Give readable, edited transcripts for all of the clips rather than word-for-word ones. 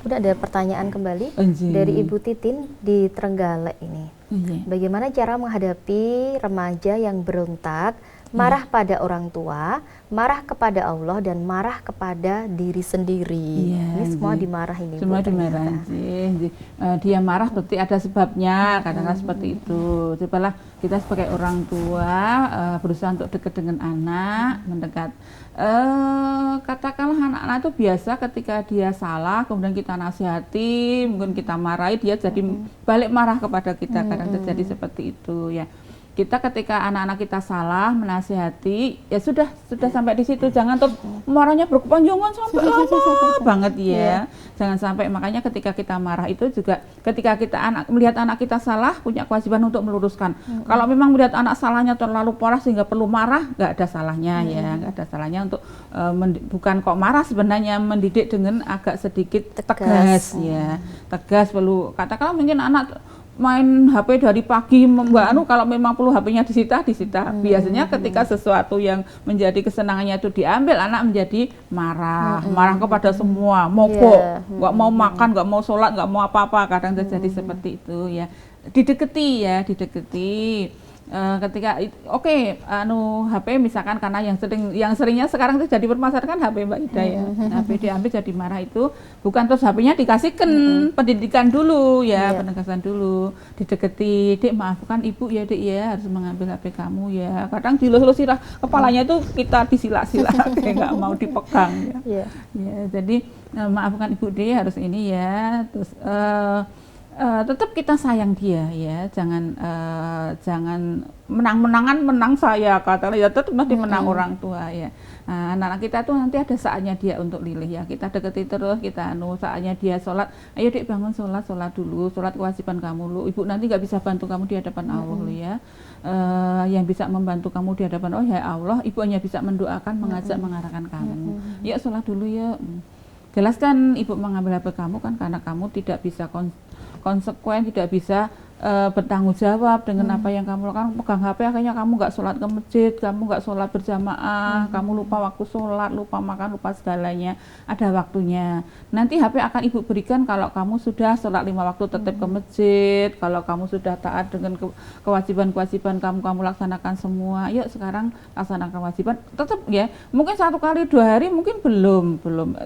Kemudian ada pertanyaan kembali dari Ibu Titin di Trenggalek ini. Bagaimana cara menghadapi remaja yang berontak, marah pada orang tua, marah kepada Allah dan marah kepada diri sendiri? Ini semua dimarahin. Semua dimarahin. Dia marah berarti ada sebabnya, kadang-kadang seperti itu. Cobalah kita sebagai orang tua berusaha untuk dekat dengan anak, mendekat. Katakanlah anak-anak itu biasa ketika dia salah, kemudian kita nasihati, mungkin kita marahi, dia jadi balik marah kepada kita. Kadang terjadi seperti itu ya. Kita ketika anak-anak kita salah menasihati, ya sudah sampai di situ. Jangan tuh marahnya berkepanjangan sampai lama banget ya. Jangan sampai, makanya ketika kita marah itu juga ketika kita melihat anak kita salah, punya kewajiban untuk meluruskan. Kalau memang melihat anak salahnya terlalu parah sehingga perlu marah, nggak ada salahnya ya, nggak ada salahnya untuk bukan kok marah sebenarnya, mendidik dengan agak sedikit tegas ya. Tegas perlu, katakanlah mungkin anak main HP dari pagi, kalau memang perlu HP-nya disita. Biasanya ketika sesuatu yang menjadi kesenangannya itu diambil, anak menjadi marah kepada semua, mogok, nggak mau makan, nggak mau sholat, nggak mau apa-apa. Kadang terjadi seperti itu ya. Dideketi. Ketika HP misalkan, karena yang seringnya sekarang itu jadi permasalahan kan HP Mbak Ida ya. HP diambil jadi marah itu bukan terus HP-nya dikasihkan, pendidikan dulu ya, penegasan dulu, dideketi, Dek maafkan Ibu ya Dek ya, harus mengambil HP kamu ya. Kadang dilus-lus kepalanya itu kita disila-sila kayak nggak mau dipegang ya. Jadi maafkan Ibu Dek harus ini ya, terus tetap kita sayang dia ya, jangan menang-menangan menang saya, katakanlah ya, tetap mesti menang orang tua ya. Anak-anak kita tuh nanti ada saatnya dia untuk lilih ya, kita deketi terus, kita saatnya dia sholat, ayo Dek bangun sholat dulu, sholat kewajiban kamu lu, Ibu nanti nggak bisa bantu kamu di hadapan Allah lu ya. Yang bisa membantu kamu di hadapan Allah ya Allah, Ibu hanya bisa mendoakan, mengajak, mengarahkan kamu. Ya sholat dulu ya. Jelaskan Ibu mengambil HP kamu kan karena kamu tidak bisa konsekuen, tidak bisa bertanggung jawab dengan apa yang kamu lakukan. Pegang HP akhirnya kamu nggak sholat ke masjid, kamu nggak sholat berjamaah, kamu lupa waktu sholat, lupa makan, lupa segalanya. Ada waktunya. Nanti HP akan Ibu berikan kalau kamu sudah sholat 5 waktu tetap ke masjid, kalau kamu sudah taat dengan kewajiban-kewajiban kamu laksanakan semua. Yuk sekarang laksanakan kewajiban. Tetap ya, mungkin 1 kali 2 hari mungkin belum.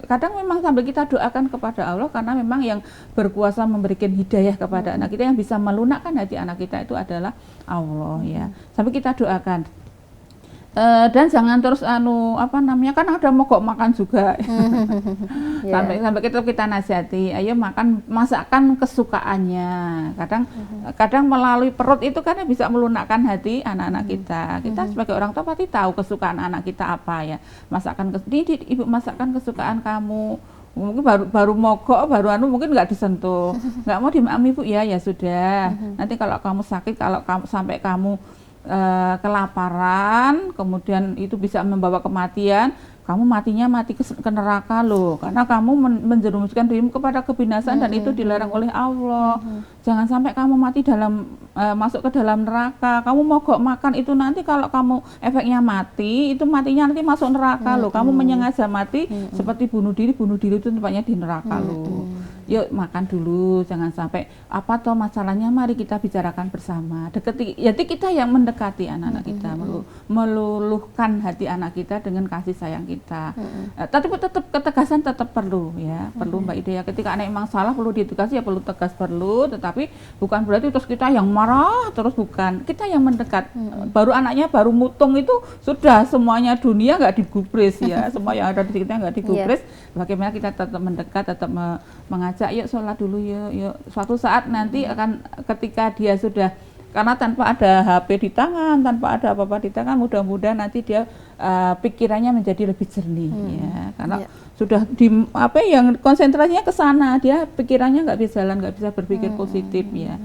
Kadang memang sambil kita doakan kepada Allah, karena memang yang berkuasa memberikan hidayah kepada anak kita, yang bisa melunakkan hati anak kita itu adalah Allah ya. Sampai kita doakan. Dan jangan terus kan ada mogok makan juga. Sampai kita nasihati, ayo masakan kesukaannya. Kadang melalui perut itu kan bisa melunakkan hati anak-anak kita. Kita sebagai orang tua pasti tahu kesukaan anak kita apa ya. Ibu masakan kesukaan kamu. Mungkin baru mogok, mungkin nggak disentuh, nggak mau dimaami Bu ya sudah. Nanti kalau kamu sakit, sampai kamu kelaparan, kemudian itu bisa membawa kematian, kamu mati ke neraka loh, karena kamu menjerumuskan dirimu kepada kebinasaan, dan itu dilarang oleh Allah. Jangan sampai kamu mati masuk ke dalam neraka. Kamu mogok makan itu nanti kalau kamu efeknya mati, itu matinya nanti masuk neraka loh. Kamu menyengaja mati seperti bunuh diri itu tempatnya di neraka loh. Yuk makan dulu, jangan sampai masalahnya, mari kita bicarakan bersama. Deketi, jadi kita yang mendekati anak-anak kita, meluluhkan hati anak kita dengan kasih sayang kita. Tapi tetap ketegasan tetap perlu ya, perlu Mbak Ida ya. Ketika anak memang salah perlu diedukasi ya, perlu tegas, tetapi bukan berarti terus kita yang marah terus, bukan. Kita yang mendekat. Baru anaknya baru mutung itu sudah semuanya dunia nggak digubris ya, semua yang ada di sekitarnya nggak digubris. Bagaimana kita tetap mendekat, tetap mengajak, yuk sholat dulu yuk. Suatu saat nanti akan, ketika dia sudah, karena tanpa ada HP di tangan, tanpa ada apa-apa di tangan, mudah-mudahan nanti dia pikirannya menjadi lebih jernih ya, karena sudah yang konsentrasinya ke sana, dia pikirannya nggak bisa jalan, nggak bisa berpikir positif ya.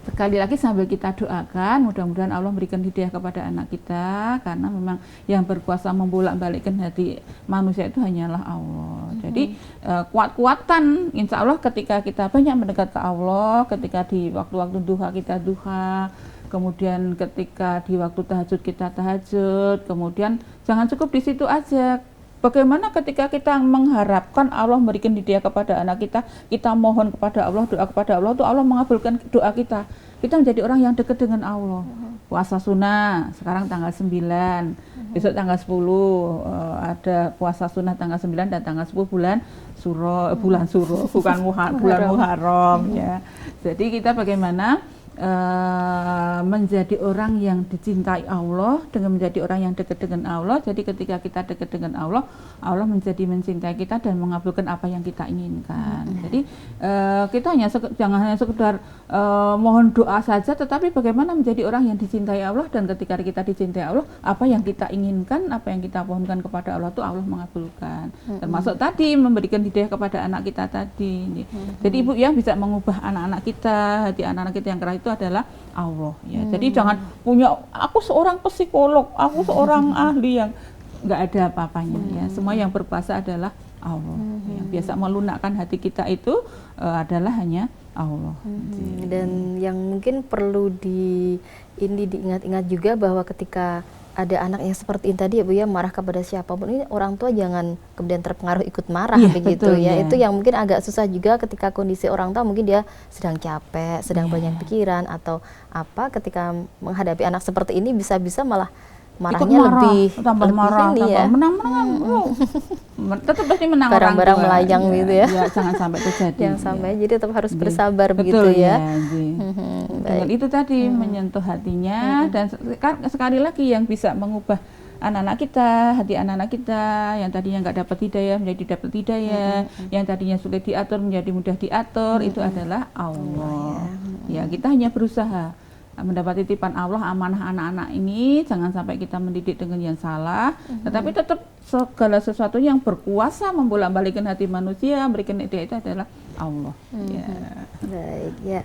Sekali lagi sambil kita doakan, mudah-mudahan Allah memberikan hidayah kepada anak kita, karena memang yang berkuasa membolak-balikkan hati manusia itu hanyalah Allah. Jadi kuat-kuatan insya Allah ketika kita banyak mendekat ke Allah, ketika di waktu-waktu duha kita duha, kemudian ketika di waktu tahajud kita tahajud, kemudian jangan cukup di situ aja. bagaimana ketika kita mengharapkan Allah memberikan hidayah kepada anak kita, kita mohon kepada Allah, doa kepada Allah, itu Allah mengabulkan doa kita. Kita menjadi orang yang dekat dengan Allah. Puasa sunnah, sekarang tanggal 9, besok tanggal 10, ada puasa sunnah tanggal 9 dan tanggal 10 bulan Suro, bulan Suro, bukan bulan Muharram ya. Jadi kita bagaimana menjadi orang yang dicintai Allah dengan menjadi orang yang dekat dengan Allah. Jadi ketika kita dekat dengan Allah, Allah menjadi mencintai kita dan mengabulkan apa yang kita inginkan. Jadi kita jangan hanya sekedar mohon doa saja, tetapi bagaimana menjadi orang yang dicintai Allah, dan ketika kita dicintai Allah, apa yang kita inginkan, apa yang kita mohonkan kepada Allah itu Allah mengabulkan. Termasuk tadi memberikan hidayah kepada anak kita tadi. Jadi ibu yang bisa mengubah anak-anak kita, hati anak-anak kita yang keras itu adalah Allah ya. Jadi jangan punya aku seorang psikolog, aku seorang ahli, yang nggak ada apa-apanya ya. Semua yang berkuasa adalah Allah. Yang biasa melunakkan hati kita itu adalah hanya Allah. Dan yang mungkin perlu diingat-ingat juga bahwa ketika ada anak yang seperti ini tadi ya Bu ya, marah kepada siapapun, ini orang tua jangan kemudian terpengaruh ikut marah begitu betul, ya. Itu yang mungkin agak susah juga ketika kondisi orang tua mungkin dia sedang capek, sedang banyak pikiran atau apa, ketika menghadapi anak seperti ini bisa-bisa malah marahnya tambah marah, ini ya. Menang-menang. Tetap pasti menang, barang-barang melayang gitu ya. Ya, jangan sampai terjadi. Jangan sampai, jadi tetap harus bersabar begitu ya. Dengan itu tadi menyentuh hatinya, dan sekali lagi yang bisa mengubah anak-anak kita, hati anak-anak kita yang tadinya nggak dapat hidayah menjadi dapat hidayah, yang tadinya sulit diatur menjadi mudah diatur, itu adalah Allah. Ya, kita hanya berusaha mendapat titipan Allah, amanah anak-anak ini, jangan sampai kita mendidik dengan yang salah, tetapi tetap segala sesuatu yang berkuasa membolak-balikan hati manusia, memberikan hidayah itu adalah Allah. Baik ya.